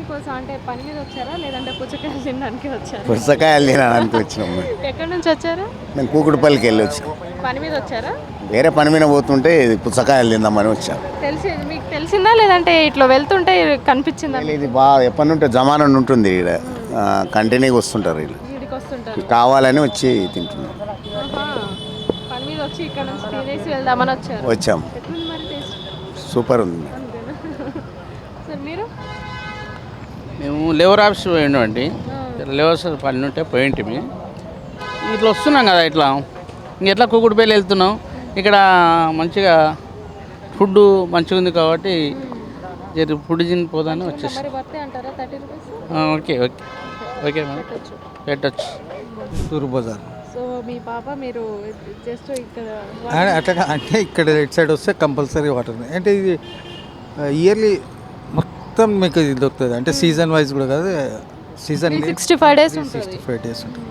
దేనికోసం అంటే పని మీద వచ్చారా లేదంటే పుచ్చకాయలు తినడానికి వచ్చారా? పుస్తకాయలు తినడానికి వచ్చినాం మేము. ఎక్కడి నుంచి వచ్చారు? మేము కూకుడుపల్లికి వెళ్ళి వచ్చాం. పని మీద వచ్చారా? వేరే పని మీద పోతుంటే ఇది పుస్తకాయలు తిందామని వచ్చాం. మీకు తెలిసిందా లేదంటే ఇట్లా వెళ్తుంటే కనిపించిందా? ఇది బాగా ఎప్పటి నుండి జమానా ఉంటుంది ఇక్కడ కంటిన్యూగా వస్తుంటారు వీళ్ళు. వీడికి వస్తుంటారు. కావాలని వచ్చి తింటున్నాం. ఆహా. పని మీద వచ్చి ఇక్కడ నుంచి తినేసి వెళ్దామని వచ్చారు. వచ్చాం. ఎట్లుంది మరి టేస్ట్? సూపర్ ఉంది. అంతేనా? సార్ మీరు? మేము లేబర్ ఆఫీస్ పోయిండండి. లేబర్ పని ఉంటే పోయింటిమి. ఇట్లా వస్తున్నాం కదా ఇట్లా ఇంకెట్లా కూకుడుపల్లి వెళ్తున్నాం. ఇక్కడ మంచిగా ఫుడ్ మంచిగా ఉంది కాబట్టి ఫుడ్ తినిపోదాన్ని వచ్చేసి. మరి వర్తే అంటారా 30 rupees? Okay okay okay madam పెట్టచ్చు. తూర్పు బజార్ సో మీ పాప మీరు జస్ట్ ఇక్కడ అట్లా అంటే ఇక్కడ ఇటు సైడ్ వస్తే కంపల్సరీ వాటర్ అంటే ఇది ఇయర్లీ మొత్తం మీకు ఇది దొరుకుతుంది అంటే సీజన్ వైజ్ కూడా కాదు సీజన్ 365 డేస్ ఉంటుంది. 65 డేస్ ఉంటుంది.